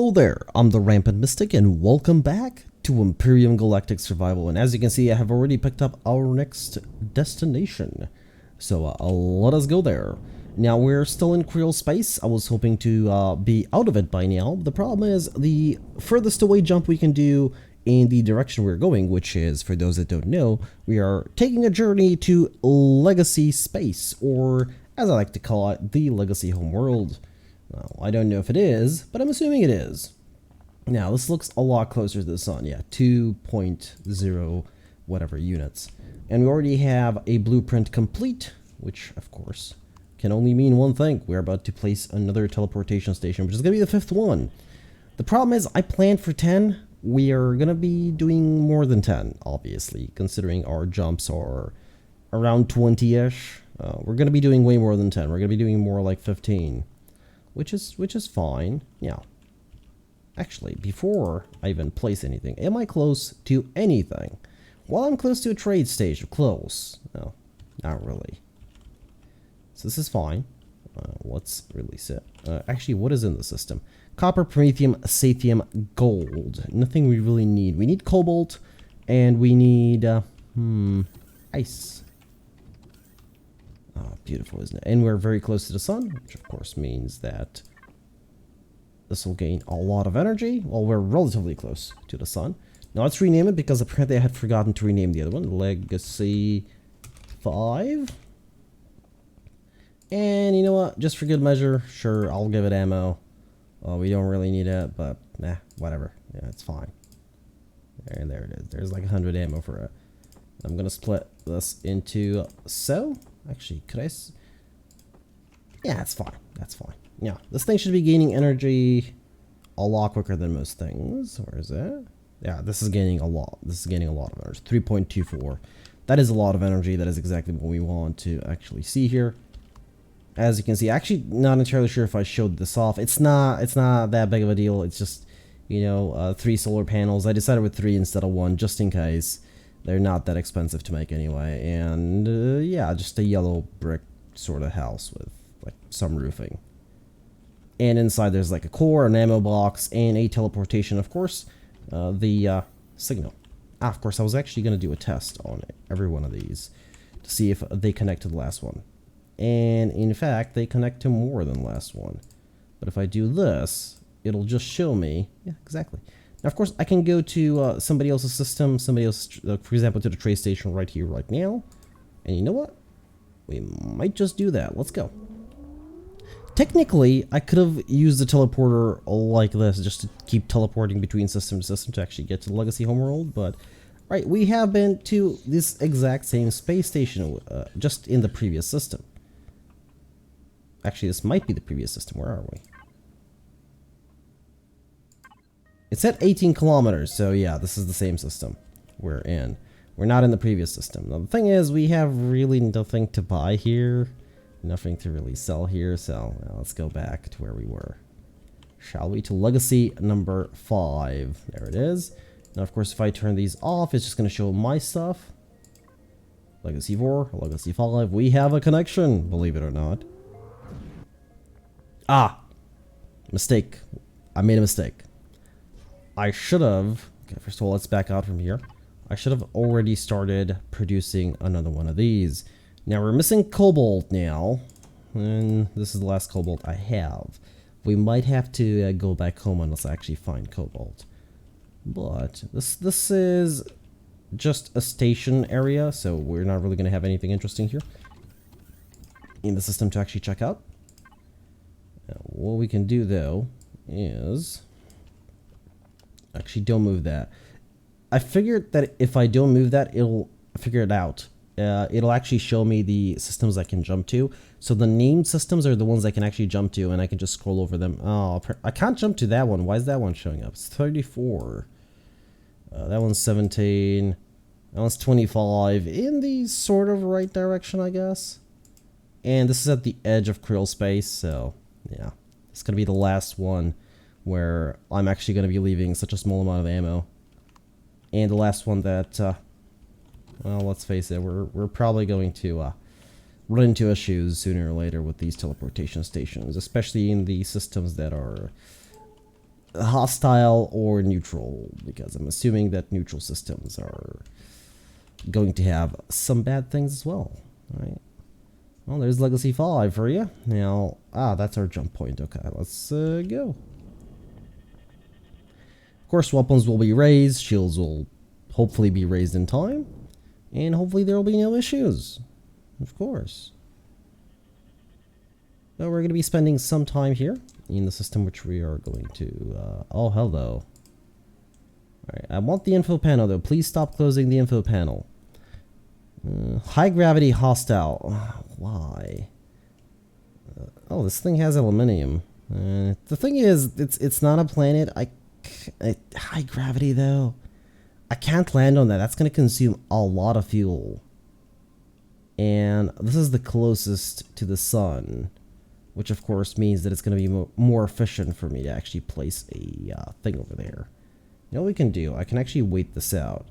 Hello there, I'm the Rampant Mystic and welcome back to Empyrion Galactic Survival. And as you can see, I have already picked up our next destination. So let us go there. Now we're still in Creole space. I was hoping to be out of it by now. The problem is the furthest away jump we can do in the direction we're going, which is, for those that don't know, we are taking a journey to Legacy Space, or as I like to call it, the Legacy Homeworld. Well, I don't know if it is, but I'm assuming it is. Now, this looks a lot closer to the sun. Yeah, 2.0 whatever units. And we already have a blueprint complete, which, of course, can only mean one thing. We're about to place another teleportation station, which is going to be the 5th one. The problem is, I planned for 10. We are going to be doing more than 10, obviously, considering our jumps are around 20-ish. We're going to be doing way more than 10. We're going to be doing more like 15. Which is fine. Yeah. Actually, before I even place anything, am I close to anything? Well, I'm close to a trade station. Close. No, not really. So this is fine. Let's release it. Actually, what is in the system? Copper, promethium, sathium, gold. Nothing we really need. We need cobalt, and we need ice. Oh, beautiful, isn't it? And we're very close to the sun, which of course means that this will gain a lot of energy. Well, we're relatively close to the sun. Now let's rename it, because apparently I had forgotten to rename the other one. Legacy 5. And you know what? Just for good measure, sure, I'll give it ammo. We don't really need it, but nah, whatever. Yeah, it's fine. And there it is. There's like 100 ammo for it. I'm going to split this into so. Actually, could I? Yeah, that's fine. That's fine. Yeah, this thing should be gaining energy a lot quicker than most things. Where is it? Yeah, this is gaining a lot. This is gaining a lot of energy. 3.24. That is a lot of energy. That is exactly what we want to actually see here. As you can see, actually not entirely sure if I showed this off. It's not that big of a deal. It's just, you know, 3 solar panels. I decided with 3 instead of 1, just in case. They're not that expensive to make anyway, and yeah, just a yellow brick sort of house with like some roofing. And inside there's like a core, an ammo box, and a teleportation, of course, the signal. Of course, I was actually going to do a test on every one of these to see if they connect to the last one. And in fact, they connect to more than the last one. But if I do this, it'll just show me, yeah, exactly. Now, of course, I can go to somebody else's system, for example, to the trade station right here, right now. And you know what? We might just do that. Let's go. Technically, I could have used the teleporter like this, just to keep teleporting between system to system to actually get to the Legacy Homeworld, but right, we have been to this exact same space station just in the previous system. Actually, this might be the previous system. Where are we? It's at 18 kilometers, so yeah, this is the same system we're in. We're not in the previous system. Now, the thing is, we have really nothing to buy here. Nothing to really sell here, so well, let's go back to where we were. Shall we? To Legacy number 5. There it is. Now, of course, if I turn these off, it's just going to show my stuff. Legacy 4, Legacy 5. We have a connection, believe it or not. Ah! Mistake. I made a mistake. I should have, okay, first of all, let's back out from here. I should have already started producing another one of these. Now, we're missing cobalt now, and this is the last cobalt I have. We might have to go back home unless I actually find cobalt. But this is just a station area, so we're not really going to have anything interesting here in the system to actually check out. Now, what we can do, though, is... Actually, don't move that. I figured that if I don't move that, it'll figure it out. It'll actually show me the systems I can jump to. So the named systems are the ones I can actually jump to, and I can just scroll over them. Oh, I can't jump to that one. Why is that one showing up? It's 34. That one's 17. That one's 25. In the sort of right direction, I guess. And this is at the edge of Creole space, so yeah. It's going to be the last one where I'm actually going to be leaving such a small amount of ammo. And the last one that, well, let's face it, we're probably going to run into issues sooner or later with these teleportation stations, especially in the systems that are hostile or neutral, because I'm assuming that neutral systems are going to have some bad things as well. All right. Well, there's Legacy 5 for you. Now, that's our jump point. Okay, let's go. Of course, weapons will be raised, shields will hopefully be raised in time, and hopefully there will be no issues. Of course. So we're going to be spending some time here in the system, which we are going to... oh, hello. Alright, I want the info panel, though. Please stop closing the info panel. High gravity hostile. Why? Oh, this thing has aluminium. The thing is, it's not a planet. High gravity, though. I can't land on that. That's going to consume a lot of fuel. And this is the closest to the sun, which of course means that it's going to be more efficient for me to actually place a thing over there. You know what we can do? I can actually wait this out.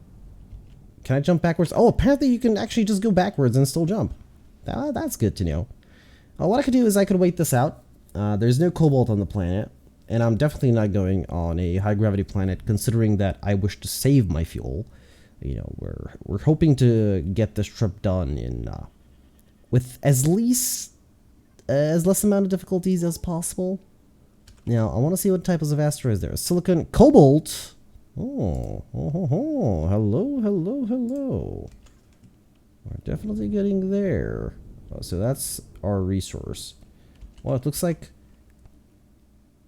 Can I jump backwards? Oh, apparently you can actually just go backwards and still jump. That's good to know. What I could do is I could wait this out. There's no cobalt on the planet, and I'm definitely not going on a high gravity planet, considering that I wish to save my fuel. You know, we're hoping to get this trip done in with as less amount of difficulties as possible. Now, I want to see what types of asteroids there are. Silicon, cobalt. Oh, hello. We're definitely getting there. Oh, so that's our resource. Well, it looks like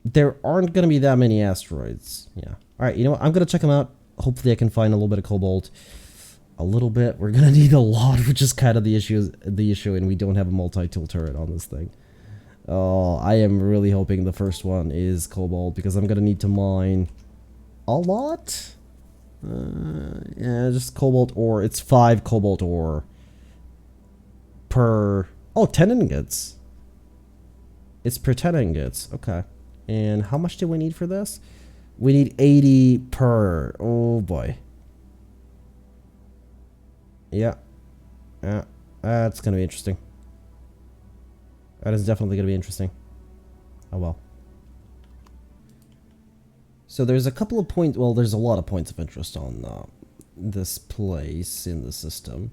there aren't going to be that many asteroids. Yeah. All right, you know what? I'm going to check them out. Hopefully I can find a little bit of cobalt. A little bit. We're going to need a lot, which is kind of the issue, and we don't have a multi-tool turret on this thing. Oh, I am really hoping the first one is cobalt, because I'm going to need to mine a lot. Yeah, just cobalt ore. It's 5 cobalt ore per... Oh, 10 ingots. It's per 10 ingots. Okay. And how much do we need for this? We need 80 per... Oh, boy. Yeah. That's going to be interesting. That is definitely going to be interesting. Oh, well. So there's a couple of points... Well, there's a lot of points of interest on this place in the system.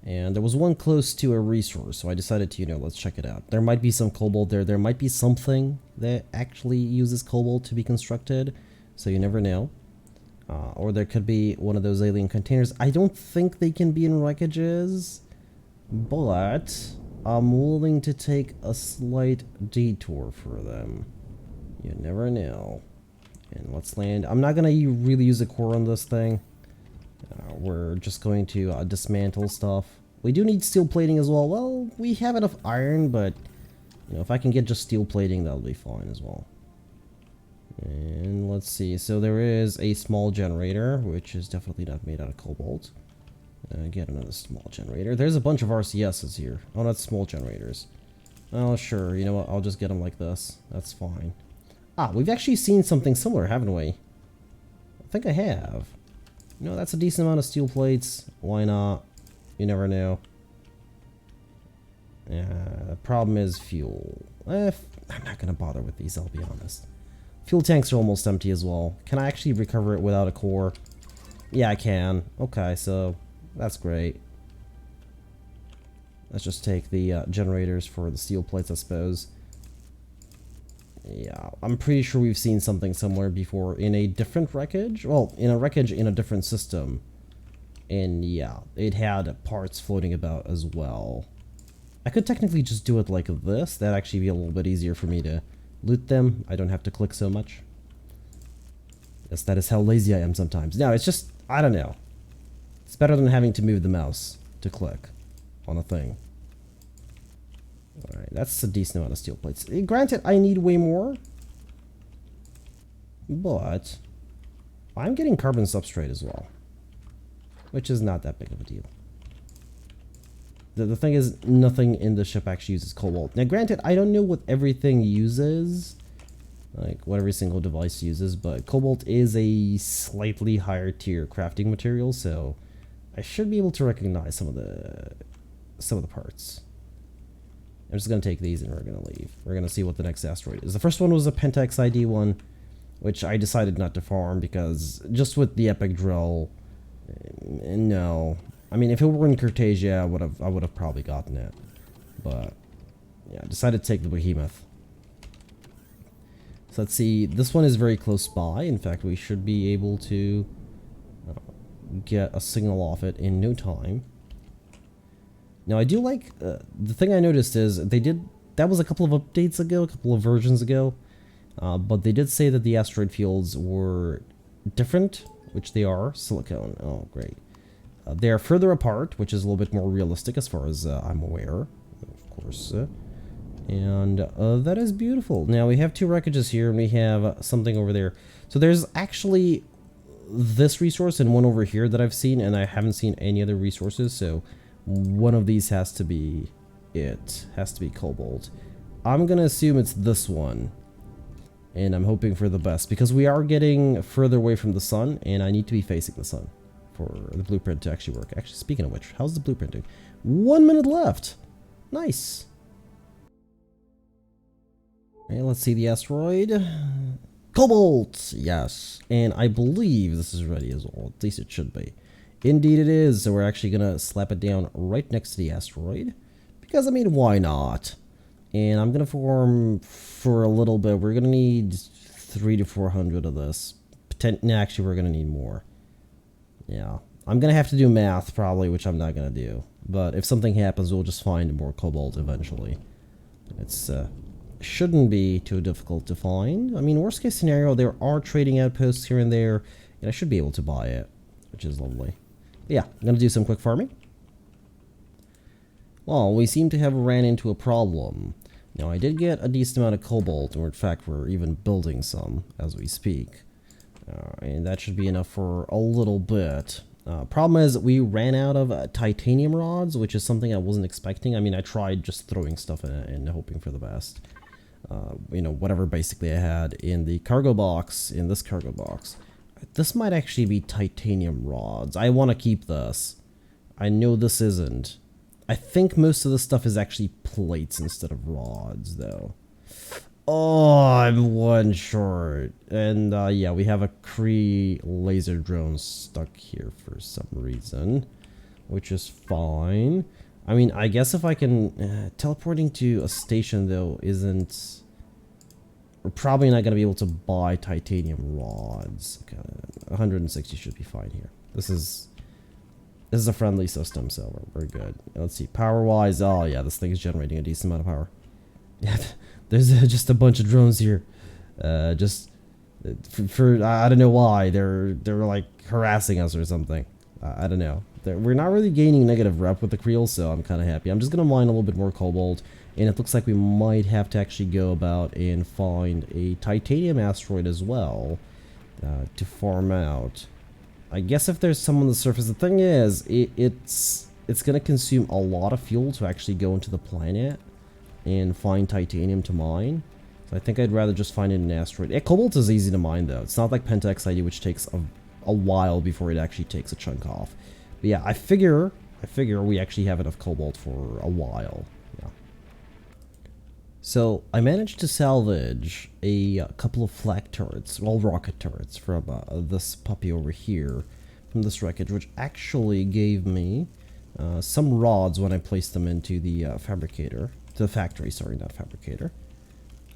And there was one close to a resource, so I decided to, let's check it out. There might be some cobalt there. There might be something that actually uses cobalt to be constructed, so you never know. Or there could be one of those alien containers. I don't think they can be in wreckages, but I'm willing to take a slight detour for them. You never know. And let's land. I'm not going to really use a core on this thing. We're just going to dismantle stuff. We do need steel plating as well. Well, we have enough iron, but if I can get just steel plating, that'll be fine as well. And let's see. So there is a small generator, which is definitely not made out of cobalt. Get another small generator. There's a bunch of RCSs here. Oh, that's small generators. Oh, sure. You know what? I'll just get them like this. That's fine. We've actually seen something similar, haven't we? I think I have. That's a decent amount of steel plates. Why not? You never know. The problem is fuel. I'm not going to bother with these, I'll be honest. Fuel tanks are almost empty as well. Can I actually recover it without a core? Yeah, I can. Okay, so that's great. Let's just take the generators for the steel plates, I suppose. Yeah, I'm pretty sure we've seen something similar before in a different wreckage. Well, in a wreckage in a different system. And yeah, it had parts floating about as well. I could technically just do it like this. That'd actually be a little bit easier for me to loot them. I don't have to click so much. Yes, that is how lazy I am sometimes. No, it's just, I don't know. It's better than having to move the mouse to click on a thing. Alright, that's a decent amount of steel plates. Granted, I need way more. But I'm getting carbon substrate as well, which is not that big of a deal. The thing is, nothing in the ship actually uses cobalt. Now, granted, I don't know what everything uses, like what every single device uses, but cobalt is a slightly higher tier crafting material, so I should be able to recognize some of the parts. I'm just going to take these and we're going to leave. We're going to see what the next asteroid is. The first one was a Pentax ID one. which I decided not to farm because just with the epic drill, no. I mean, if it were in Cortesia, I would have probably gotten it, but yeah, I decided to take the behemoth. So let's see. This one is very close by. In fact, we should be able to get a signal off it in no time. Now I do like the thing I noticed is that was a couple of updates ago, a couple of versions ago, but they did say that the asteroid fields were different, which they are. Silicone, oh great. They are further apart, which is a little bit more realistic as far as I'm aware, of course. And that is beautiful. Now we have two wreckages here, and we have something over there. So there's actually this resource and one over here that I've seen, and I haven't seen any other resources, so one of these has to be cobalt. I'm gonna assume it's this one, and I'm hoping for the best because we are getting further away from the sun, and I need to be facing the sun for the blueprint to actually work. Actually, speaking of which, how's the blueprint doing? 1 minute left. Nice. Okay, let's see the asteroid. Cobalt! Yes. And I believe this is ready as well. At least it should be. Indeed it is. So we're actually going to slap it down right next to the asteroid. Because, I mean, why not? And I'm going to farm for a little bit. We're going to need 300 to 400 of this. Actually, we're going to need more. Yeah. I'm going to have to do math, probably, which I'm not going to do. But if something happens, we'll just find more cobalt eventually. It's, shouldn't be too difficult to find. I mean, worst case scenario, there are trading outposts here and there, and I should be able to buy it, which is lovely. But yeah, I'm gonna do some quick farming. Well, we seem to have ran into a problem. Now, I did get a decent amount of cobalt, or in fact, we're even building some as we speak. And that should be enough for a little bit. Problem is, we ran out of titanium rods, which is something I wasn't expecting. I mean, I tried just throwing stuff in it and hoping for the best. You know, whatever basically I had in the cargo box, in this cargo box. This might actually be titanium rods. I want to keep this. I know this isn't. I think most of the stuff is actually plates instead of rods, though. Oh, I'm one short. And yeah, we have a Kree laser drone stuck here for some reason, which is fine. I mean, I guess if I can... teleporting to a station, though, isn't... We're probably not going to be able to buy titanium rods. Okay, 160 should be fine here. This is a friendly system, so we're good. Let's see. Power-wise, oh yeah, this thing is generating a decent amount of power. Yeah, there's just a bunch of drones here. Just... For I don't know why. They're like harassing us or something. I don't know. We're not really gaining negative rep with the Creel, so I'm kind of happy. I'm just going to mine a little bit more cobalt, and it looks like we might have to actually go about and find a titanium asteroid as well to farm out. I guess if there's some on the surface, the thing is, it's going to consume a lot of fuel to actually go into the planet and find titanium to mine. So I think I'd rather just find an asteroid. Cobalt is easy to mine, though. It's not like Pentax ID, which takes a while before it actually takes a chunk off. But yeah, I figure we actually have enough cobalt for a while. Yeah. So I managed to salvage a couple of flak turrets, well, rocket turrets from this puppy over here, from this wreckage, which actually gave me some rods when I placed them into the fabricator, to the factory. Sorry, not fabricator.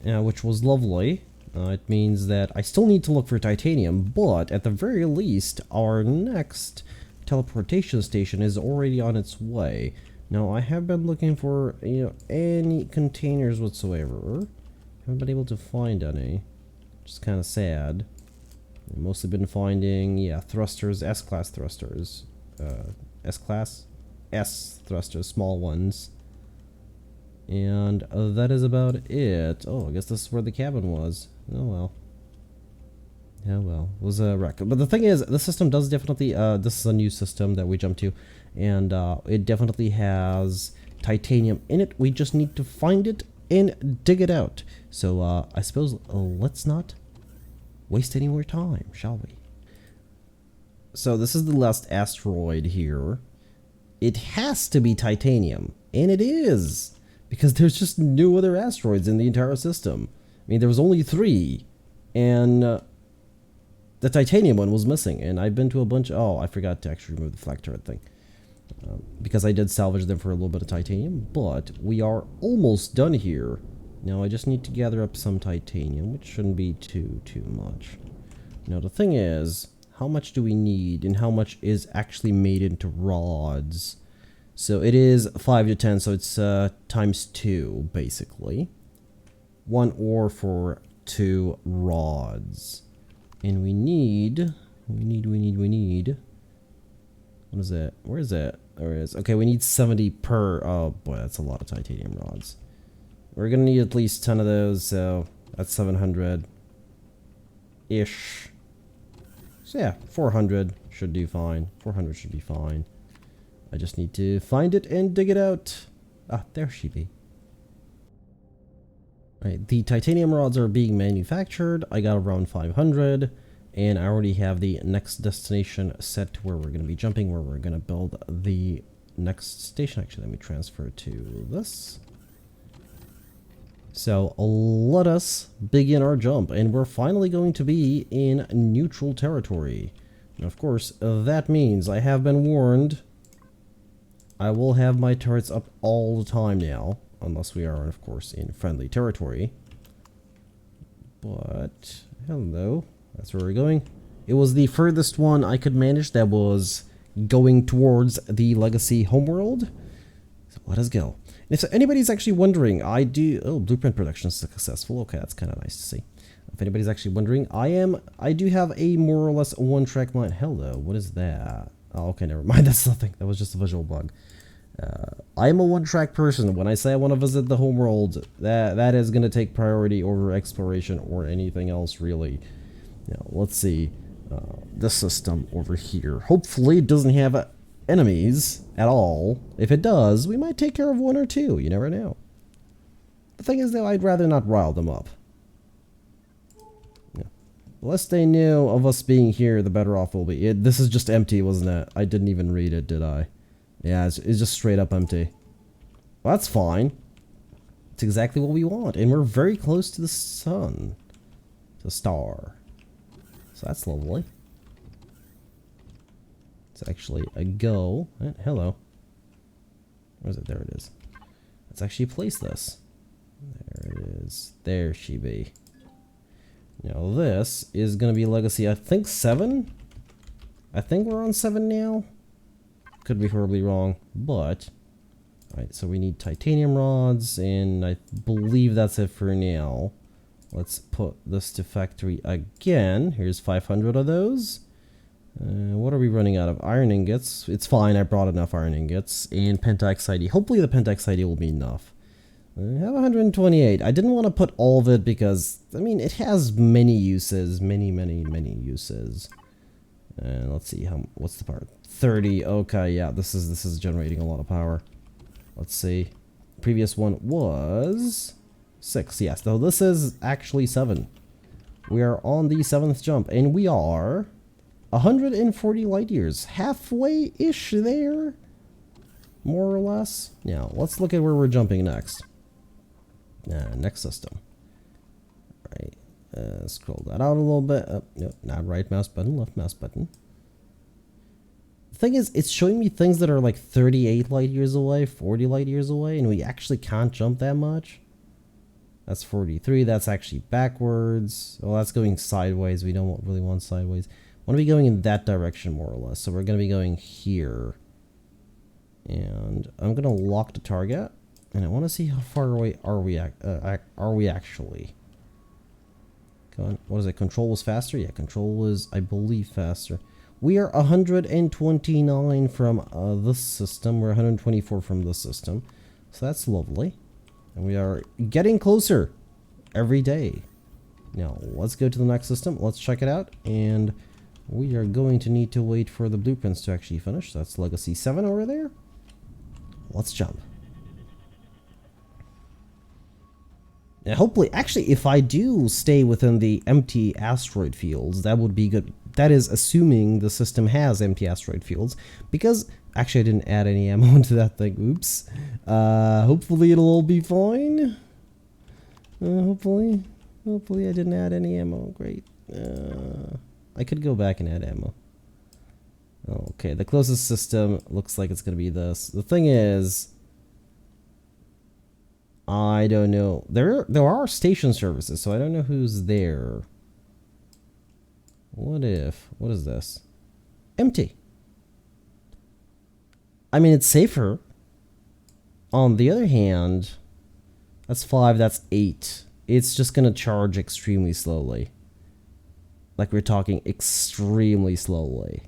Which was lovely. It means that I still need to look for titanium, but at the very least, our next teleportation station is already on its way. Now, I have been looking for, any containers whatsoever. Haven't been able to find any, which is kind of sad. I've mostly been finding, yeah, thrusters, S-class thrusters. S-class? S thrusters, small ones. And that is about it. Oh, I guess this is where the cabin was. Oh well. Yeah, well, it was a wreck. But the thing is, the system does definitely, this is a new system that we jumped to, and it definitely has titanium in it. We just need to find it and dig it out. So, I suppose, let's not waste any more time, shall we? So, this is the last asteroid here. It has to be titanium, and it is, because there's just no other asteroids in the entire system. I mean, there was only 3, and the titanium one was missing, and I've been to a bunch. Oh, I forgot to actually remove the flak turret thing. Because I did salvage them for a little bit of titanium, but we are almost done here. Now I just need to gather up some titanium, which shouldn't be too much. Now the thing is, how much do we need, and how much is actually made into rods? So it is 5 to 10, so it's times 2, basically. 1 ore for 2 rods. And we need... What is it? Where is it? There it is. Okay, we need 70 per... Oh boy, that's a lot of titanium rods. We're gonna need at least 10 of those, so that's 700-ish. So yeah, 400 should do fine. 400 should be fine. I just need to find it and dig it out. Ah, there she be. Right, the titanium rods are being manufactured. I got around 500. And I already have the next destination set to where we're going to be jumping, where we're going to build the next station. Actually, let me transfer to this. So let us begin our jump, and we're finally going to be in neutral territory. And of course, that means I have been warned. I will have my turrets up all the time now, unless we are, of course, in friendly territory. But, hello. That's where we're going. It was the furthest one I could manage that was going towards the Legacy homeworld. So let us go. And if anybody's actually wondering, I do... Oh, blueprint production is successful. Okay, that's kind of nice to see. If anybody's actually wondering, I do have a more or less one-track mind. Hello, what is that? Oh, okay, never mind. That's nothing. That was just a visual bug. I am a one-track person. When I say I want to visit the homeworld, that is going to take priority over exploration or anything else, really. Now, let's see, this system over here. Hopefully it doesn't have enemies at all. If it does, we might take care of 1 or 2. You never know. The thing is, though, I'd rather not rile them up. Yeah. The less they know of us being here, the better off we'll be. This is just empty, wasn't it? I didn't even read it, did I? Yeah, it's just straight up empty. Well, that's fine. It's exactly what we want. And we're very close to the sun. The star. So that's lovely. It's actually a go. Hello. Where is it? There it is. Let's actually place this. There it is. There she be. Now this is going to be Legacy, I think 7? I think we're on 7 now. Could be horribly wrong, but... Alright, so we need titanium rods, and I believe that's it for now. Let's put this to factory again. Here's 500 of those. What are we running out of? Iron ingots. It's fine, I brought enough iron ingots. And pentaxide. Hopefully the pentaxide will be enough. I have 128. I didn't want to put all of it because, I mean, it has many uses. Many uses. And let's see, what's the power? 30. Okay, yeah, this is generating a lot of power. Let's see. Previous one was... 6, yes, though this is actually 7. We are on the 7th jump, and we are 140 light years, halfway-ish there, more or less. Now, let's look at where we're jumping next. Next system. Right, scroll that out a little bit. Oh, no, not right mouse button, left mouse button. The thing is, it's showing me things that are like 38 light years away, 40 light years away, and we actually can't jump that much. That's 43. That's actually backwards. Well, that's going sideways. We don't really want sideways. Want to be going in that direction, more or less. So we're going to be going here. And I'm going to lock the target. And I want to see how far away are we actually. Come on. What is it? Control was faster? Yeah, control was, I believe, faster. We are 129 from this system. We're 124 from this system. So that's lovely. And we are getting closer every day. Now, let's go to the next system. Let's check it out. And we are going to need to wait for the blueprints to actually finish. That's Legacy 7 over there. Let's jump. Now, hopefully, actually, if I do stay within the empty asteroid fields, that would be good. That is assuming the system has empty asteroid fields. Because... Actually, I didn't add any ammo into that thing. Oops. Hopefully it'll all be fine. Hopefully I didn't add any ammo. Great. I I could go back and add ammo. Okay, the closest system looks like it's going to be this. The thing is, I don't know. There are station services, so I don't know who's there. What is this? Empty. I mean, it's safer. On the other hand, that's 5, that's 8. It's just going to charge extremely slowly. Like, we're talking extremely slowly.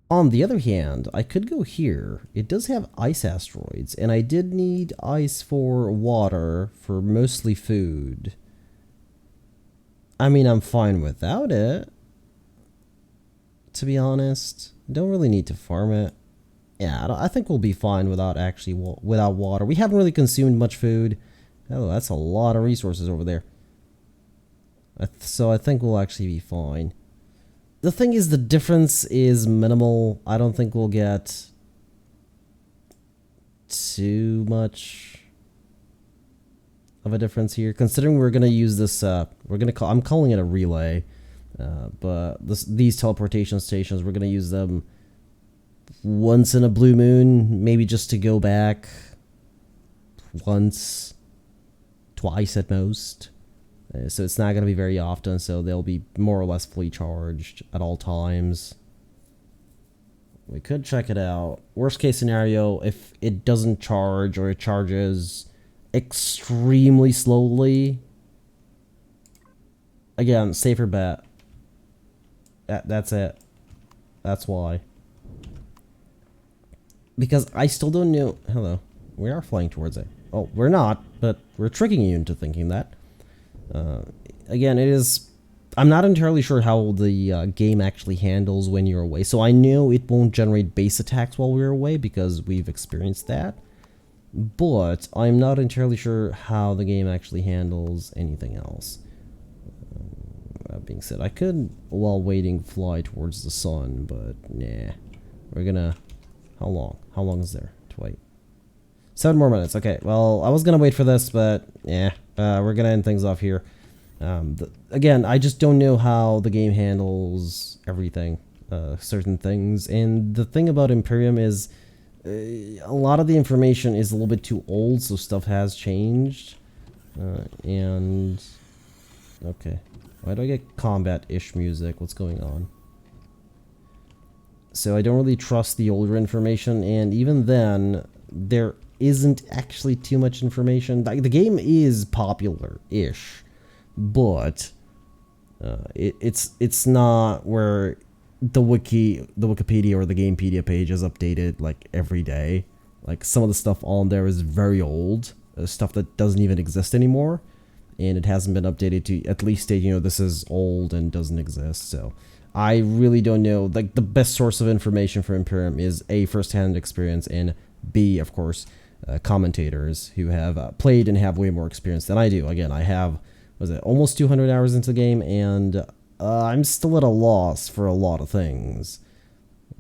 On the other hand, I could go here. It does have ice asteroids, and I did need ice for water, for mostly food. I mean, I'm fine without it. To be honest, don't really need to farm it. Yeah, I think we'll be fine without without water. We haven't really consumed much food. Oh, that's a lot of resources over there. So I think we'll actually be fine. The thing is, the difference is minimal. I don't think we'll get too much of a difference here, considering we're gonna use this. I'm calling it a relay, but these teleportation stations, we're gonna use them once in a blue moon, maybe just to go back once, twice at most. So it's not going to be very often, so they'll be more or less fully charged at all times. We could check it out. Worst case scenario, if it doesn't charge or it charges extremely slowly, again, safer bet. That's it. That's why. Because I still don't know. Hello. We are flying towards it. Oh, we're not, but we're tricking you into thinking that. Again, I'm not entirely sure how the game actually handles when you're away. So I know it won't generate base attacks while we're away because we've experienced that. But I'm not entirely sure how the game actually handles anything else. That being said, I could, while waiting, fly towards the sun, but nah. We're gonna... How long? How long is there to wait? 7 more minutes. Okay, well, I was gonna wait for this, but yeah. We're gonna end things off here. Again, I just don't know how the game handles everything, certain things. And the thing about Empyrion is a lot of the information is a little bit too old, so stuff has changed. And okay, why do I get combat-ish music? What's going on? So I don't really trust the older information, and even then, there isn't actually too much information. Like, the game is popular-ish, but it's not where the Wikipedia or the Gamepedia page is updated like every day. Like, some of the stuff on there is very old, stuff that doesn't even exist anymore, and it hasn't been updated to at least state, you know, this is old and doesn't exist. So I really don't know. Like, the best source of information for Empyrion is A, first-hand experience, and B, of course, commentators who have played and have way more experience than I do. Again, I have, almost 200 hours into the game, and I'm still at a loss for a lot of things.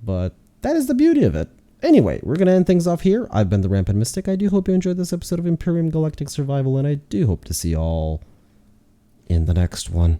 But that is the beauty of it. Anyway, we're going to end things off here. I've been the Rampant Mystic. I do hope you enjoyed this episode of Empyrion Galactic Survival, and I do hope to see you all in the next one.